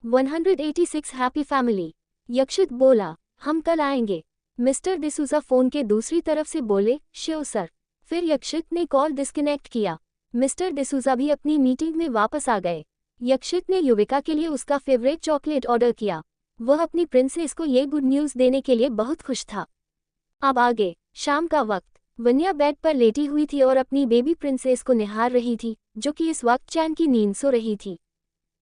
186 happy family. यक्षित बोला, हम कल आएंगे। मिस्टर डिसूजा फोन के दूसरी तरफ से बोले, श्योर सर। फिर यक्षित ने कॉल डिस्कनेक्ट किया। मिस्टर डिसूजा भी अपनी मीटिंग में वापस आ गए। यक्षित ने युविका के लिए उसका फेवरेट चॉकलेट ऑर्डर किया। वह अपनी प्रिंसेस को ये गुड न्यूज़ देने के लिए बहुत खुश था। अब आगे, शाम का वक्त। वन्या बेड पर लेटी हुई थी और अपनी बेबी प्रिंसेस को निहार रही थी, जो कि इस वक्त चैन की नींद सो रही थी।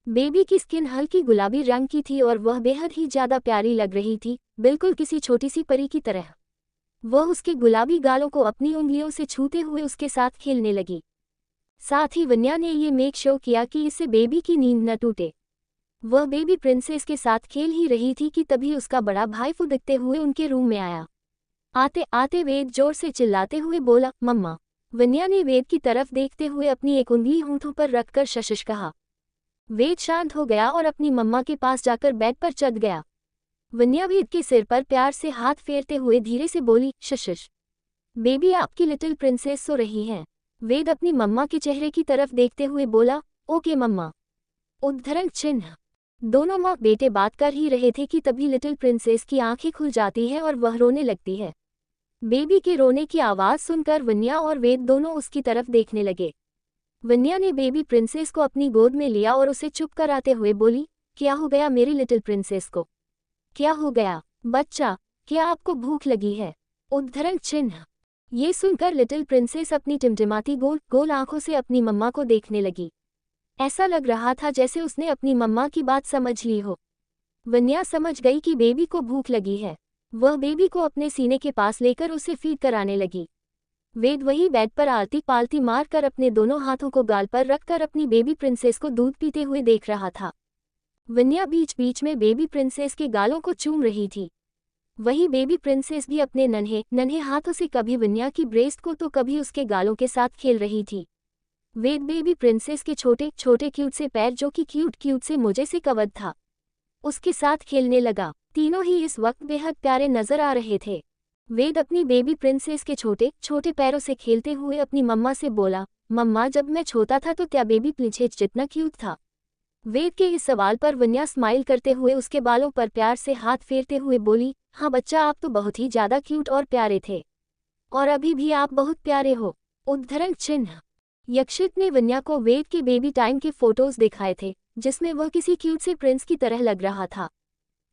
बेबी की स्किन हल्की गुलाबी रंग की थी और वह बेहद ही ज्यादा प्यारी लग रही थी, बिल्कुल किसी छोटी सी परी की तरह। वह उसके गुलाबी गालों को अपनी उंगलियों से छूते हुए उसके साथ खेलने लगी। साथ ही वन्या ने ये मेक श्योर किया कि इससे बेबी की नींद न टूटे। वह बेबी प्रिंसेस के साथ खेल ही रही थी कि तभी उसका बड़ा भाई फुदकते हुए उनके रूम में आया। आते आते वेद जोर से चिल्लाते हुए बोला, मम्मा। वन्या ने वेद की तरफ देखते हुए अपनी एक उंगली होंठों पर रखकर शशिश कहा। वेद शांत हो गया और अपनी मम्मा के पास जाकर बेड पर चढ़ गया। वन्या वेद के सिर पर प्यार से हाथ फेरते हुए धीरे से बोली, शशिश, बेबी आपकी लिटिल प्रिंसेस सो रही हैं। वेद अपनी मम्मा के चेहरे की तरफ देखते हुए बोला, ओके मम्मा। उद्धरण चिन्ह। दोनों माँ बेटे बात कर ही रहे थे कि तभी लिटिल प्रिंसेस की आंखें खुल जाती हैं और वह रोने लगती है। बेबी के रोने की आवाज़ सुनकर वन्या और वेद दोनों उसकी तरफ देखने लगे। वन्या ने बेबी प्रिंसेस को अपनी गोद में लिया और उसे चुप कराते हुए बोली, क्या हो गया मेरी लिटिल प्रिंसेस को? क्या हो गया बच्चा? क्या आपको भूख लगी है? उद्धरण चिन्ह। ये सुनकर लिटिल प्रिंसेस अपनी टिमटिमाती गोल गोल आंखों से अपनी मम्मा को देखने लगी। ऐसा लग रहा था जैसे उसने अपनी मम्मा की बात समझ ली हो। वन्या समझ गई कि बेबी को भूख लगी है। वह बेबी को अपने सीने के पास लेकर उसे फीड कराने लगी। वेद वही बेड पर आलती पालती मार कर अपने दोनों हाथों को गाल पर रखकर अपनी बेबी प्रिंसेस को दूध पीते हुए देख रहा था। वन्या बीच बीच में बेबी प्रिंसेस के गालों को चूम रही थी। वही बेबी प्रिंसेस भी अपने नन्हे नन्हे हाथों से कभी वन्या की ब्रेस्ट को तो कभी उसके गालों के साथ खेल रही थी। वेद बेबी प्रिंसेस के छोटे छोटे क्यूट से पैर, जो कि क्यूट से मोजे से कवर्ड था, उसके साथ खेलने लगा। तीनों ही इस वक्त बेहद प्यारे नजर आ रहे थे। वेद अपनी बेबी प्रिंसेस के छोटे छोटे पैरों से खेलते हुए अपनी मम्मा से बोला, मम्मा जब मैं छोटा था तो क्या बेबी प्रिंसेस जितना क्यूट था? वेद के इस सवाल पर वन्या स्माइल करते हुए उसके बालों पर प्यार से हाथ फेरते हुए बोली, हाँ बच्चा, आप तो बहुत ही ज्यादा क्यूट और प्यारे थे, और अभी भी आप बहुत प्यारे हो। उद्धरण चिन्ह। यक्षित ने वन्या को वेद के बेबी टाइम के फोटोज दिखाए थे, जिसमें वह किसी क्यूट से प्रिंस की तरह लग रहा था।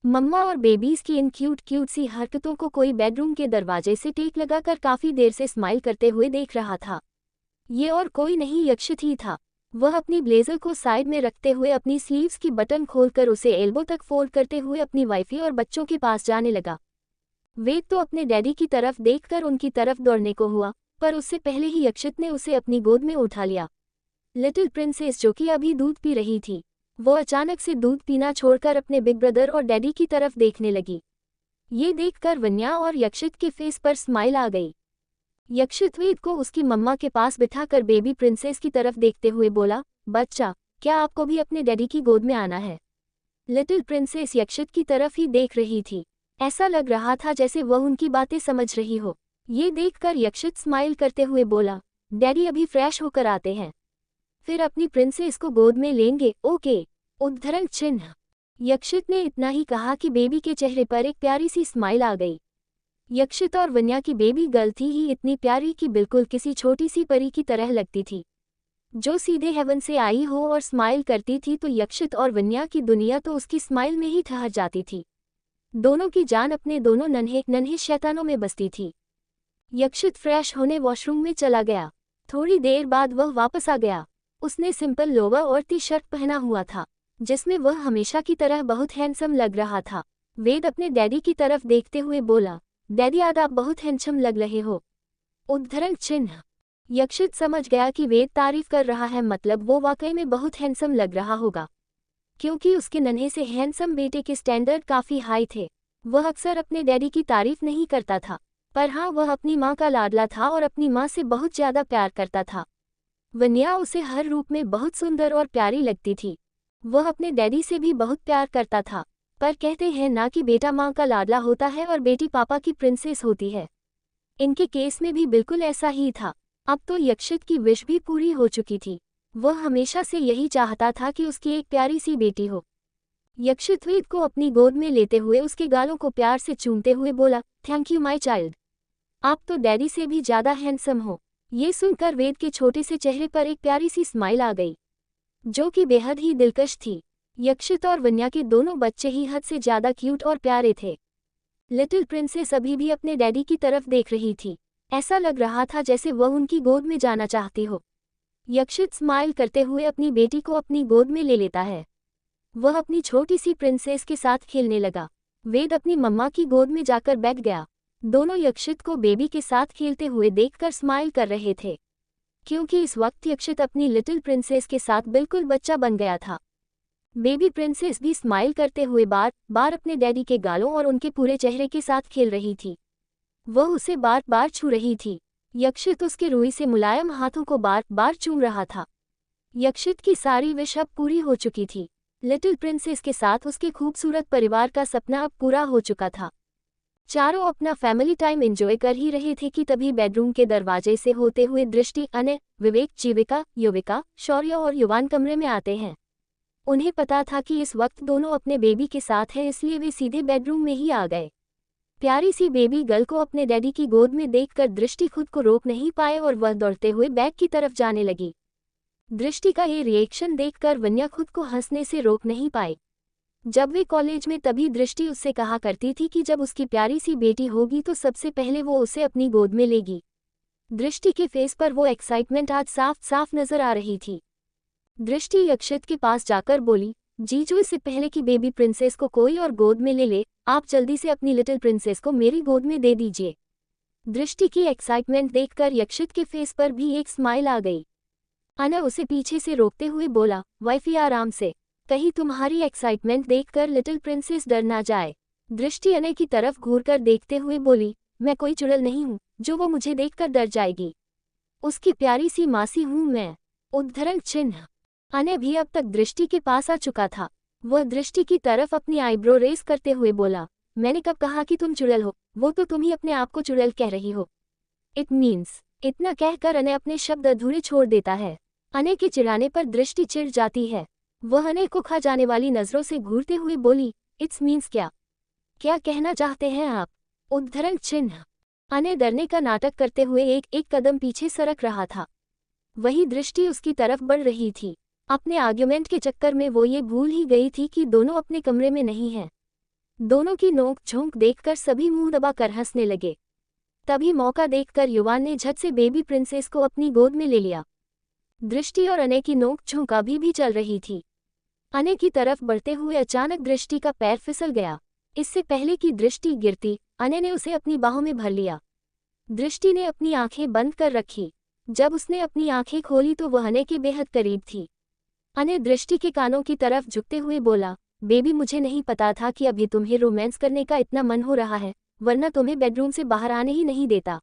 मम्मा और बेबीज की इन क्यूट सी हरकतों को कोई बेडरूम के दरवाजे से टेक लगाकर काफी देर से स्माइल करते हुए देख रहा था। ये और कोई नहीं, यक्षित ही था। वह अपनी ब्लेजर को साइड में रखते हुए अपनी स्लीव्स की बटन खोलकर उसे एल्बो तक फोल्ड करते हुए अपनी वाइफी और बच्चों के पास जाने लगा। वेद तो अपने डैडी की तरफ देखकर उनकी तरफ दौड़ने को हुआ, पर उससे पहले ही यक्षित ने उसे अपनी गोद में उठा लिया। लिटिल प्रिंसेस, जो कि अभी दूध पी रही थी, वो अचानक से दूध पीना छोड़कर अपने बिग ब्रदर और डैडी की तरफ देखने लगी। ये देखकर वन्या और यक्षित के फेस पर स्माइल आ गई। यक्षित वेद को उसकी मम्मा के पास बिठाकर बेबी प्रिंसेस की तरफ देखते हुए बोला, बच्चा, क्या आपको भी अपने डैडी की गोद में आना है? लिटिल प्रिंसेस यक्षित की तरफ ही देख रही थी। ऐसा लग रहा था जैसे वह उनकी बातें समझ रही हो। ये देखकर यक्षित स्माइल करते हुए बोला, डैडी अभी फ्रेश होकर आते हैं, फिर अपनी प्रिंसेस को गोद में लेंगे, ओके। उद्धरण चिन्ह। यक्षित ने इतना ही कहा कि बेबी के चेहरे पर एक प्यारी सी स्माइल आ गई। यक्षित और वन्या की बेबी गर्ल थी ही इतनी प्यारी कि बिल्कुल किसी छोटी सी परी की तरह लगती थी, जो सीधे हेवन से आई हो और स्माइल करती थी तो यक्षित और वन्या की दुनिया तो उसकी स्माइल में ही ठहर जाती थी। दोनों की जान अपने दोनों नन्हे नन्हे शैतानों में बसती थी। यक्षित फ्रेश होने वॉशरूम में चला गया। थोड़ी देर बाद वह वापस आ गया। उसने सिंपल लोवर और टी शर्ट पहना हुआ था, जिसमें वह हमेशा की तरह बहुत हैंडसम लग रहा था। वेद अपने डैडी की तरफ देखते हुए बोला, डैडी आज आप बहुत हैंडसम लग रहे हो। उद्धरण चिन्ह। यक्षित समझ गया कि वेद तारीफ कर रहा है, मतलब वो वाकई में बहुत हैंडसम लग रहा होगा, क्योंकि उसके नन्हे से हैंडसम बेटे के स्टैंडर्ड काफी हाई थे। वह अक्सर अपने डैडी की तारीफ नहीं करता था, पर हाँ, वह अपनी माँ का लाडला था और अपनी माँ से बहुत ज्यादा प्यार करता था। वन्या उसे हर रूप में बहुत सुंदर और प्यारी लगती थी। वह अपने डैडी से भी बहुत प्यार करता था, पर कहते हैं ना कि बेटा माँ का लाडला होता है और बेटी पापा की प्रिंसेस होती है। इनके केस में भी बिल्कुल ऐसा ही था। अब तो यक्षित की विश भी पूरी हो चुकी थी। वह हमेशा से यही चाहता था कि उसकी एक प्यारी सी बेटी हो। यक्षित वेद को अपनी गोद में लेते हुए उसके गालों को प्यार से चूमते हुए बोला, थैंक यू माई चाइल्ड। आप तो डैडी से भी ज्यादा हैंडसम हो। ये सुनकर वेद के छोटे से चेहरे पर एक प्यारी सी स्माइल आ गई, जो कि बेहद ही दिलकश थी। यक्षित और वन्या के दोनों बच्चे ही हद से ज्यादा क्यूट और प्यारे थे। लिटिल प्रिंसेस अभी भी अपने डैडी की तरफ देख रही थी। ऐसा लग रहा था जैसे वह उनकी गोद में जाना चाहती हो। यक्षित स्माइल करते हुए अपनी बेटी को अपनी गोद में ले लेता है। वह अपनी छोटी सी प्रिंसेस के साथ खेलने लगा। वेद अपनी मम्मा की गोद में जाकर बैठ गया। दोनों यक्षित को बेबी के साथ खेलते हुए देखकर स्माइल कर रहे थे, क्योंकि इस वक्त यक्षित अपनी लिटिल प्रिंसेस के साथ बिल्कुल बच्चा बन गया था। बेबी प्रिंसेस भी स्माइल करते हुए बार बार अपने डैडी के गालों और उनके पूरे चेहरे के साथ खेल रही थी। वह उसे बार बार छू रही थी। यक्षित उसके रुई से मुलायम हाथों को बार बार चूम रहा था। यक्षित की सारी विश अब पूरी हो चुकी थी। लिटिल प्रिंसेस के साथ उसके खूबसूरत परिवार का सपना अब पूरा हो चुका था। चारों अपना फैमिली टाइम एंजॉय कर ही रहे थे कि तभी बेडरूम के दरवाजे से होते हुए दृष्टि, अनय, विवेक, जीविका, युविका, शौर्य और युवान कमरे में आते हैं। उन्हें पता था कि इस वक्त दोनों अपने बेबी के साथ हैं, इसलिए वे सीधे बेडरूम में ही आ गए। प्यारी सी बेबी गर्ल को अपने डैडी की गोद में देखकर दृष्टि खुद को रोक नहीं पाए और वह दौड़ते हुए बैग की तरफ जाने लगी। दृष्टि का ये रिएक्शन देखकर वन्या खुद को हंसने से रोक नहीं पाई। जब वे कॉलेज में तभी दृष्टि उससे कहा करती थी कि जब उसकी प्यारी सी बेटी होगी तो सबसे पहले वो उसे अपनी गोद में लेगी। दृष्टि के फेस पर वो एक्साइटमेंट आज साफ साफ नजर आ रही थी। दृष्टि यक्षित के पास जाकर बोली, जीजू, इससे पहले कि बेबी प्रिंसेस को कोई और गोद में ले ले, आप जल्दी से अपनी लिटिल प्रिंसेस को मेरी गोद में दे दीजिए। दृष्टि की एक्साइटमेंट देखकर यक्षित के फेस पर भी एक स्माइल आ गई। अनय उसे पीछे से रोकते हुए बोला, वाइफी आराम से, कहीं तुम्हारी एक्साइटमेंट देखकर लिटिल प्रिंसेस डर ना जाए। दृष्टि अनय की तरफ घूरकर देखते हुए बोली, मैं कोई चुड़ैल नहीं हूँ जो वो मुझे देखकर डर जाएगी। उसकी प्यारी सी मासी हूँ मैं। उद्धरण चिन्ह। अनय भी अब तक दृष्टि के पास आ चुका था। वह दृष्टि की तरफ अपनी आईब्रो रेस करते हुए बोला, मैंने कब कहा कि तुम चुड़ैल हो? वो तो तुम ही अपने आप को चुड़ैल कह रही हो। It means. इतना कहकर अनय अपने शब्द अधूरे छोड़ देता है। अनय के चिढ़ाने पर दृष्टि चिढ़ जाती है। वह अनय को खा जाने वाली नजरों से घूरते हुए बोली, इट्स मीन्स क्या? क्या कहना चाहते हैं आप? उद्धरण चिन्ह। अनय डरने का नाटक करते हुए एक एक कदम पीछे सरक रहा था। वही दृष्टि उसकी तरफ बढ़ रही थी। अपने आर्ग्यूमेंट के चक्कर में वो ये भूल ही गई थी कि दोनों अपने कमरे में नहीं हैं। दोनों की नोक झोंक देखकर सभी मुंह दबाकर हंसने लगे। तभी मौका देखकर युवान ने झट से बेबी प्रिंसेस को अपनी गोद में ले लिया। दृष्टि और अनय की नोक झोंक अभी भी चल रही थी। अनय की तरफ बढ़ते हुए अचानक दृष्टि का पैर फिसल गया। इससे पहले कि दृष्टि गिरती, अनय ने उसे अपनी बाहों में भर लिया। दृष्टि ने अपनी आंखें बंद कर रखी। जब उसने अपनी आंखें खोली तो वह अनय के बेहद करीब थी। अनय दृष्टि के कानों की तरफ झुकते हुए बोला, बेबी, मुझे नहीं पता था कि अभी तुम्हें रोमांस करने का इतना मन हो रहा है, वरना तुम्हें बेडरूम से बाहर आने ही नहीं देता।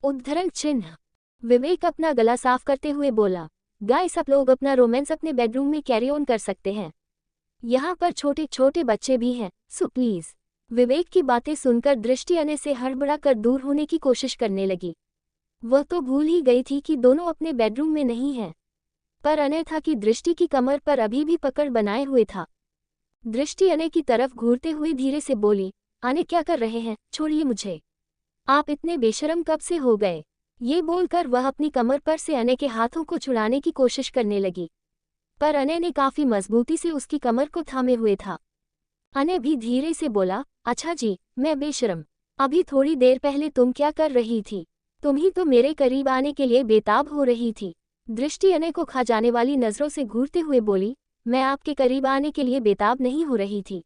उद्धरण चिन्ह। विवेक अपना गला साफ करते हुए बोला, गाइस, आप लोग अपना रोमांस अपने बेडरूम में कैरी ऑन कर सकते हैं। यहाँ पर छोटे छोटे बच्चे भी हैं, सो प्लीज। विवेक की बातें सुनकर दृष्टि अनय से हड़बड़ा कर दूर होने की कोशिश करने लगी। वह तो भूल ही गई थी कि दोनों अपने बेडरूम में नहीं हैं। पर अनय था कि दृष्टि की कमर पर अभी भी पकड़ बनाए हुए था। दृष्टि अनय की तरफ घूरते हुए धीरे से बोली, अनय क्या कर रहे हैं? छोड़िए मुझे। आप इतने बेशरम कब से हो गए? ये बोलकर वह अपनी कमर पर से अनय के हाथों को छुड़ाने की कोशिश करने लगी, पर अनय ने काफी मजबूती से उसकी कमर को थामे हुए था। अनय भी धीरे से बोला, अच्छा जी, मैं बेशरम। अभी थोड़ी देर पहले तुम क्या कर रही थी? तुम ही तो मेरे करीब आने के लिए बेताब हो रही थी। दृष्टि अनय को खा जाने वाली नजरों से घूरते हुए बोली, मैं आपके करीब आने के लिए बेताब नहीं हो रही थी।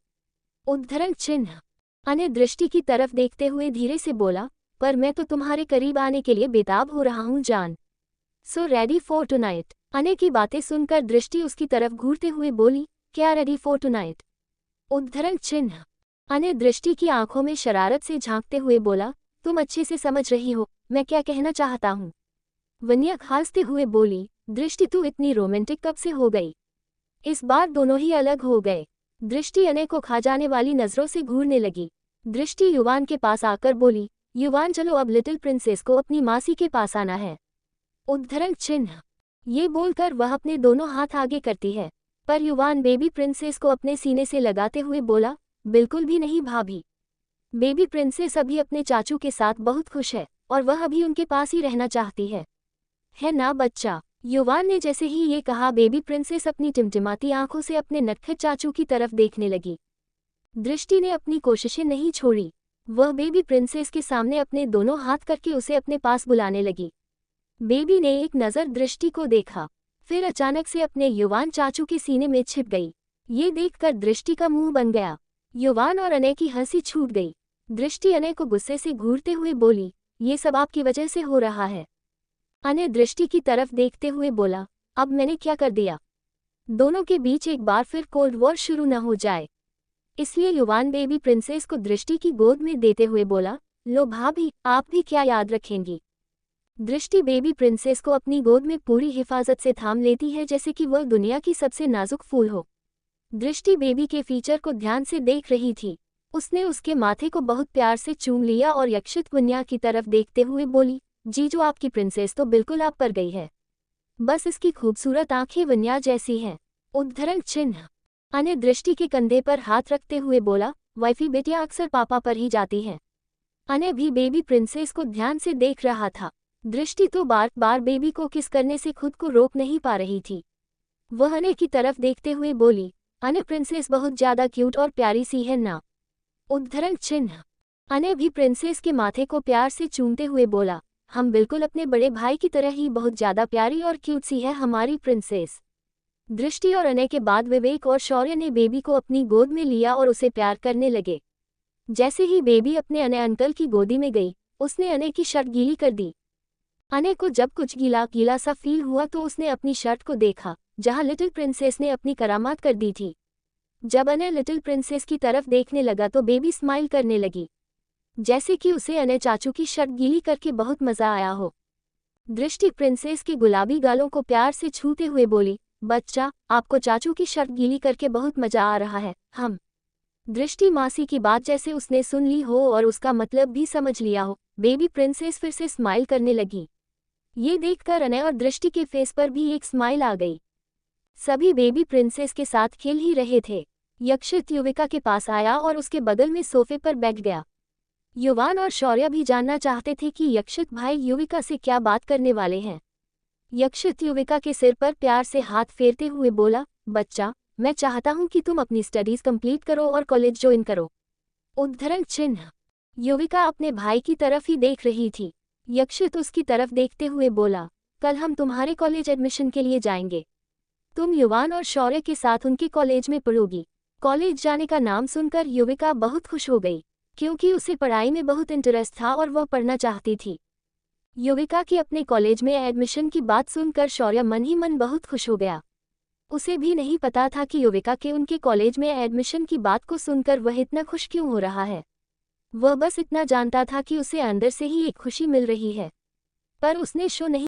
उद्धरण चिन्ह। अनय दृष्टि की तरफ देखते हुए धीरे से बोला, पर मैं तो तुम्हारे करीब आने के लिए बेताब हो रहा हूँ जान। So ready for tonight. Anay की बातें सुनकर दृष्टि उसकी तरफ घूरते हुए बोली, क्या रेडी फॉर टुनाइट? उद्धरण चिन्ह। अनय दृष्टि की आंखों में शरारत से झांकते हुए बोला, तुम अच्छे से समझ रही हो मैं क्या कहना चाहता हूँ। वन्या खांसते हुए बोली, दृष्टि तू इतनी रोमांटिक कब से हो गई? इस बार दोनों ही अलग हो गए। दृष्टि अनय को खा जाने वाली नजरों से घूरने लगी। दृष्टि युवान के पास आकर बोली, युवान चलो अब लिटिल प्रिंसेस को अपनी मासी के पास आना है। उद्धरण चिन्ह। ये बोलकर वह अपने दोनों हाथ आगे करती है। पर युवान बेबी प्रिंसेस को अपने सीने से लगाते हुए बोला, बिल्कुल भी नहीं भाभी। बेबी प्रिंसेस अभी अपने चाचू के साथ बहुत खुश है और वह अभी उनके पास ही रहना चाहती है ना बच्चा। युवान ने जैसे ही ये कहा, बेबी प्रिंसेस अपनी टिमटिमाती आंखों से अपने नटखट चाचू की तरफ देखने लगी। दृष्टि ने अपनी कोशिशें नहीं छोड़ी। वह बेबी प्रिंसेस के सामने अपने दोनों हाथ करके उसे अपने पास बुलाने लगी। बेबी ने एक नज़र दृष्टि को देखा, फिर अचानक से अपने युवान चाचू के सीने में छिप गई। ये देखकर दृष्टि का मुंह बन गया। युवान और अनय की हंसी छूट गई। दृष्टि अनय को गुस्से से घूरते हुए बोली, ये सब आपकी वजह से हो रहा है। अनय दृष्टि की तरफ देखते हुए बोला, अब मैंने क्या कर दिया? दोनों के बीच एक बार फिर कोल्ड वॉर शुरू न हो जाए, इसलिए युवान बेबी प्रिंसेस को दृष्टि की गोद में देते हुए बोला, लो भाभी, आप भी क्या याद रखेंगी। दृष्टि बेबी प्रिंसेस को अपनी गोद में पूरी हिफाजत से थाम लेती है, जैसे कि वह दुनिया की सबसे नाजुक फूल हो। दृष्टि बेबी के फीचर को ध्यान से देख रही थी। उसने उसके माथे को बहुत प्यार से चूम लिया और यक्षित वन्या की तरफ देखते हुए बोली, जीजू आपकी प्रिंसेस तो बिल्कुल आप पर गई है, बस इसकी खूबसूरत आंखें वन्या जैसी हैं। उद्धरण चिन्ह। अनय दृष्टि के कंधे पर हाथ रखते हुए बोला, वाइफी बेटियां अक्सर पापा पर ही जाती हैं। अनय भी बेबी प्रिंसेस को ध्यान से देख रहा था। दृष्टि तो बार बार बेबी को किस करने से खुद को रोक नहीं पा रही थी। वह अनय की तरफ देखते हुए बोली, अनय प्रिंसेस बहुत ज्यादा क्यूट और प्यारी सी है ना। उद्धरण चिन्ह। अनय भी प्रिंसेस के माथे को प्यार से चूमते हुए बोला, हम बिल्कुल अपने बड़े भाई की तरह ही बहुत ज्यादा प्यारी और क्यूट सी है हमारी प्रिंसेस। दृष्टि और अनय के बाद विवेक और शौर्य ने बेबी को अपनी गोद में लिया और उसे प्यार करने लगे। जैसे ही बेबी अपने अनय अंकल की गोदी में गई, उसने अनय की शर्ट गीली कर दी। अनय को जब कुछ गीला गीला सा फील हुआ तो उसने अपनी शर्ट को देखा, जहां लिटिल प्रिंसेस ने अपनी करामात कर दी थी। जब अनय लिटिल प्रिंसेस की तरफ देखने लगा तो बेबी स्माइल करने लगी, जैसे कि उसे अनय चाचू की शर्ट गीली करके बहुत मजा आया हो। दृष्टि प्रिंसेस के गुलाबी गालों को प्यार से छूते हुए बोली, बच्चा, आपको चाचू की शर्ट गीली करके बहुत मजा आ रहा है। हम दृष्टि मासी की बात जैसे उसने सुन ली हो और उसका मतलब भी समझ लिया हो। बेबी प्रिंसेस फिर से स्माइल करने लगी। ये देखकर अनय और दृष्टि के फेस पर भी एक स्माइल आ गई। सभी बेबी प्रिंसेस के साथ खेल ही रहे थे। यक्षित युविका के पास आया और उसके बगल में सोफे पर बैठ गया। युवान और शौर्य भी जानना चाहते थे कि यक्षित भाई युविका से क्या बात करने वाले हैं। यक्षित युविका के सिर पर प्यार से हाथ फेरते हुए बोला, बच्चा, मैं चाहता हूं कि तुम अपनी स्टडीज कंप्लीट करो और कॉलेज ज्वाइन करो। उद्धरण चिन्ह। युविका अपने भाई की तरफ ही देख रही थी। यक्षित उसकी तरफ देखते हुए बोला, कल हम तुम्हारे कॉलेज एडमिशन के लिए जाएंगे। तुम युवान और शौर्य के साथ उनके कॉलेज में पढ़ोगी। कॉलेज जाने का नाम सुनकर युविका बहुत खुश हो गई, क्योंकि उसे पढ़ाई में बहुत इंटरेस्ट था और वह पढ़ना चाहती थी। युविका की अपने कॉलेज में एडमिशन की बात सुनकर शौर्य मन ही मन बहुत खुश हो गया। उसे भी नहीं पता था कि युविका के उनके कॉलेज में एडमिशन की बात को सुनकर वह इतना खुश क्यों हो रहा है। वह बस इतना जानता था कि उसे अंदर से ही एक खुशी मिल रही है, पर उसने शो नहीं